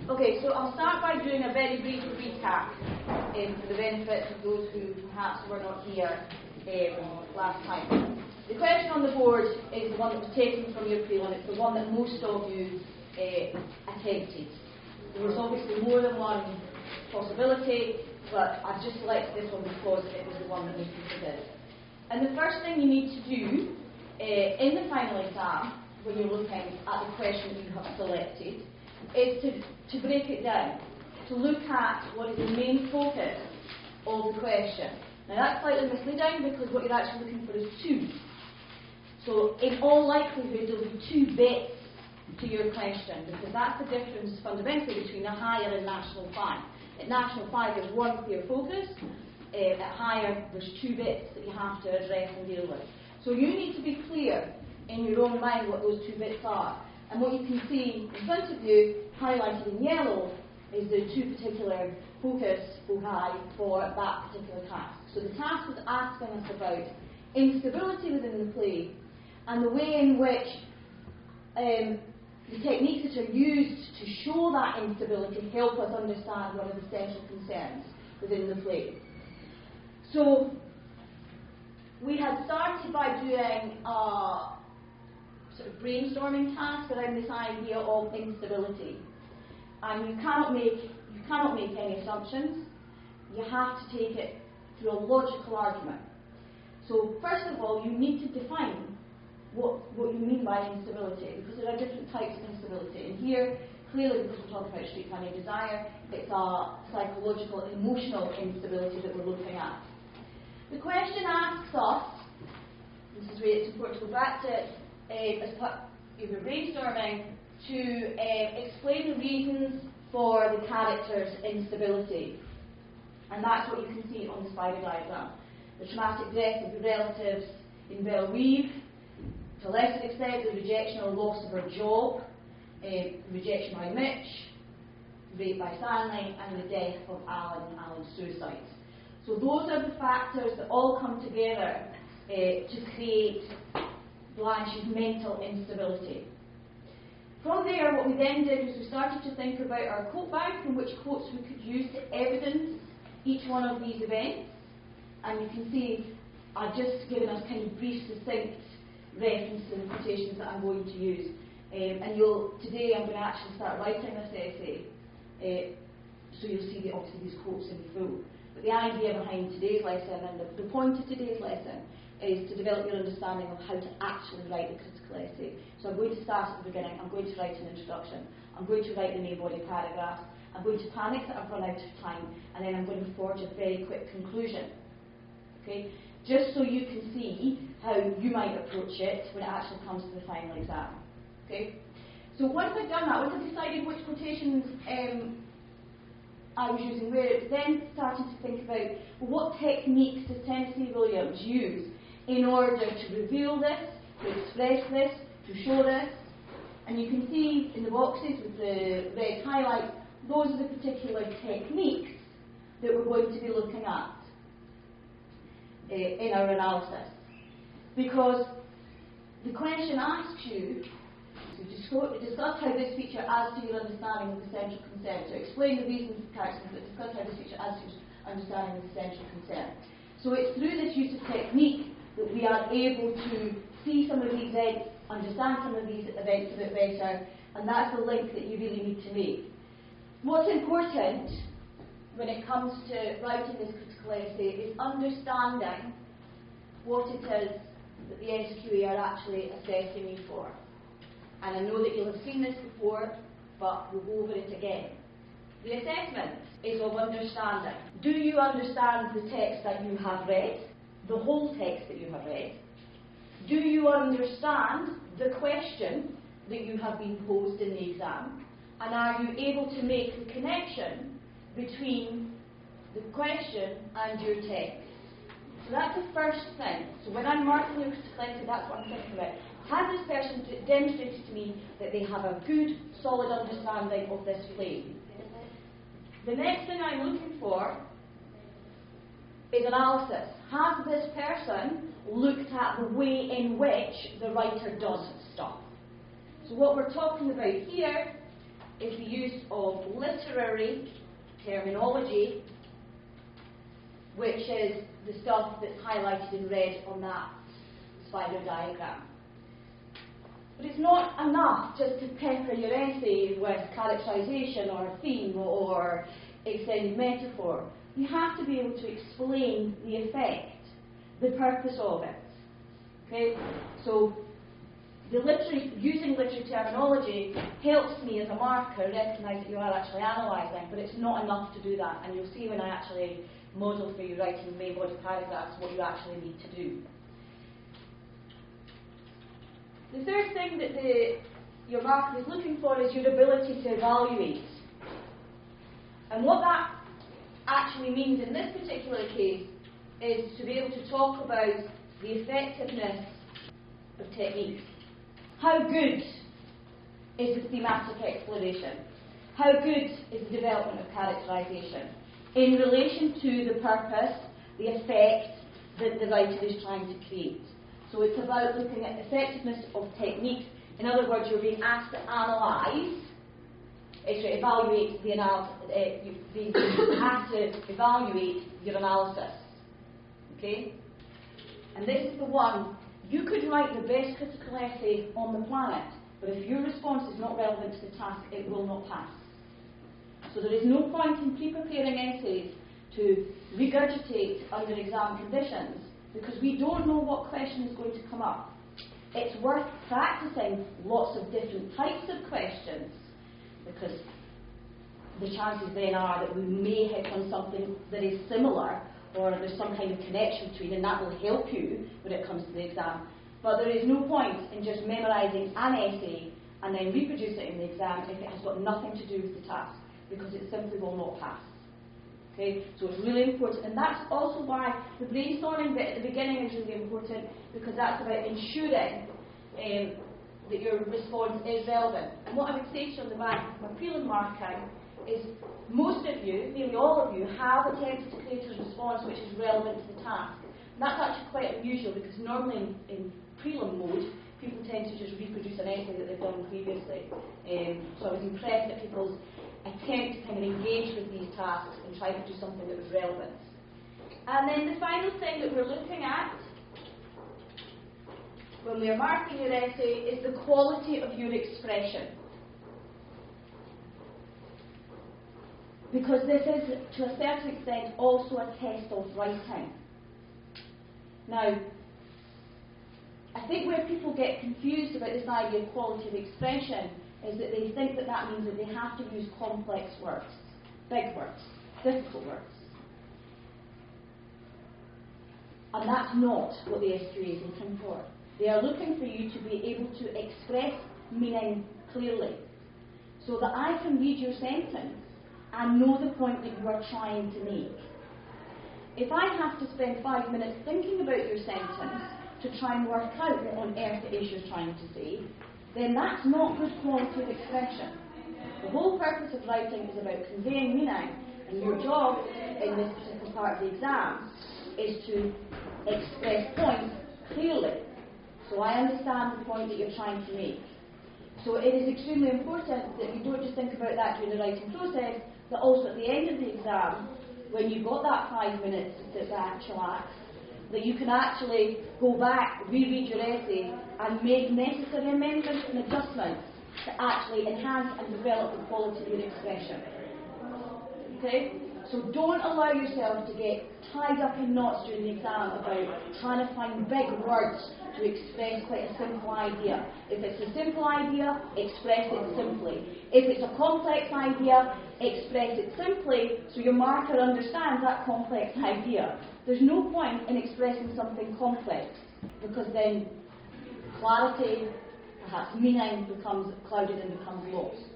Okay, so I'll start by doing a very brief recap for the benefit of those who perhaps were not here last time. The question on the board is the one that was taken from your prelim. It's the one that most of you attempted. There was obviously more than one possibility, but I've just selected this one because it was the one that most people did. And the first thing you need to do in the final exam, when you're looking at the question that you have selected, is to break it down, to look at what is the main focus of the question. Now that's slightly misleading because what you're actually looking for is two. So in all likelihood there will be two bits to your question, because that's the difference fundamentally between the higher and National 5. At National 5 there's one clear focus, at higher there's two bits that you have to address and deal with. So you need to be clear in your own mind what those two bits are. And what you can see in front of you, highlighted in yellow, is the two particular foci for that particular task. So the task was asking us about instability within the play, and the way in which the techniques that are used to show that instability help us understand what are the central concerns within the play. So we had started by doing a sort of brainstorming task around this idea of instability, and you cannot make any assumptions. You have to take it through a logical argument. So first of all, you need to define what you mean by instability, because there are different types of instability. And here, clearly, because we're talking about Streetcar Named Desire, it's a psychological, emotional instability that we're looking at. The question asks us, this is where it's important to go back to as part of your brainstorming, to explain the reasons for the character's instability. And that's what you can see on the spider diagram. The traumatic death of the relatives in Belle Reeve, to a lesser extent the rejection or loss of her job, rejection by Mitch, rape by Stanley, and the death of Alan's suicide. So those are the factors that all come together to create Blanche's mental instability. From there, what we then did was we started to think about our quote bank and which quotes we could use to evidence each one of these events. And you can see I've just given us kind of brief, succinct reference to the quotations that I'm going to use. And today I'm going to actually start writing this essay, so you'll see obviously these quotes in full. But the idea behind today's lesson and the point of today's lesson is to develop your understanding of how to actually write a critical essay. So I'm going to start at the beginning, I'm going to write an introduction, I'm going to write the main body paragraph, I'm going to panic that I've run out of time, and then I'm going to forge a very quick conclusion. Okay? Just so you can see how you might approach it when it actually comes to the final exam. Okay? So once I've done that, once I've decided which quotations I was using where, then started to think about, well, what techniques does Tennessee Williams use in order to reveal this, to express this, to show this. And you can see in the boxes with the red highlights, those are the particular techniques that we're going to be looking at in our analysis. Because the question asks you to discuss how this feature adds to your understanding of the central concern. So explain the reasons for characters, but discuss how this feature adds to your understanding of the central concern. So it's through this use of technique that we are able to see some of these events, understand some of these events a bit better, and that's the link that you really need to make. What's important when it comes to writing this critical essay is understanding what it is that the NCQA are actually assessing you for. And I know that you'll have seen this before, but we'll go over it again. The assessment is of understanding. Do you understand the text that you have read? The whole text that you have read? Do you understand the question that you have been posed in the exam? And are you able to make the connection between the question and your text? So that's the first thing. So when I'm marking your critical essay, that's what I'm thinking about. Has this person demonstrated to me that they have a good, solid understanding of this play? The next thing I'm looking for is analysis. Has this person looked at the way in which the writer does stuff? So what we're talking about here is the use of literary terminology, which is the stuff that's highlighted in red on that spider diagram. But it's not enough just to pepper your essay with characterization or a theme or extended metaphor. You have to be able to explain the effect, the purpose of it. Okay? So using literary terminology helps me as a marker recognise that you are actually analysing, but it's not enough to do that. And you'll see when I actually model for you writing the main body paragraphs what you actually need to do. The third thing that your marker is looking for is your ability to evaluate. And what that actually means in this particular case is to be able to talk about the effectiveness of techniques. How good is the thematic exploration? How good is the development of characterization in relation to the purpose, the effect that the writer is trying to create? So it's about looking at effectiveness of techniques. In other words, you're being asked to analyse, to evaluate the analysis, you're being asked to evaluate your analysis. Okay? And this is the one, you could write the best critical essay on the planet, but if your response is not relevant to the task, it will not pass. So there is no point in pre-preparing essays to regurgitate under exam conditions, because we don't know what question is going to come up. It's worth practicing lots of different types of questions, because the chances then are that we may hit on something that is similar, or there's some kind of connection between, and that will help you when it comes to the exam. But there is no point in just memorising an essay and then reproduce it in the exam if it has got nothing to do with the task, because it simply will not pass. Okay? So it's really important, and that's also why the brainstorming bit at the beginning is really important, because that's about ensuring that your response is relevant. And what I would say to you on the back of my prelim marking is most of you, nearly all of you, have attempted to create a response which is relevant to the task. And that's actually quite unusual, because normally in prelim mode, people tend to just reproduce an essay that they've done previously. So I was impressed at people's attempt to kind of engage with these tasks and try to do something that was relevant. And then the final thing that we're looking at when we are marking your essay is the quality of your expression. Because this is, to a certain extent, also a test of writing. Now, I think where people get confused about this idea of quality of expression is that they think that that means that they have to use complex words, big words, difficult words. And that's not what the SQA is looking for. They are looking for you to be able to express meaning clearly, so that I can read your sentence and know the point that you are trying to make. If I have to spend 5 minutes thinking about your sentence to try and work out what on earth it is you're trying to say, then that's not good quality of expression. The whole purpose of writing is about conveying meaning, and your job in this particular part of the exam is to express points clearly, so I understand the point that you're trying to make. So it is extremely important that you don't just think about that during the writing process, but also at the end of the exam, when you've got that 5 minutes to sit back, chillax, that you can actually go back, reread your essay, and make necessary amendments and adjustments to actually enhance and develop the quality of your expression. Okay? So don't allow yourself to get tied up in knots during the exam about trying to find big words to express quite a simple idea. If it's a simple idea, express it simply. If it's a complex idea, express it simply so your marker understands that complex idea. There's no point in expressing something complex, because then clarity, perhaps meaning, becomes clouded and becomes lost.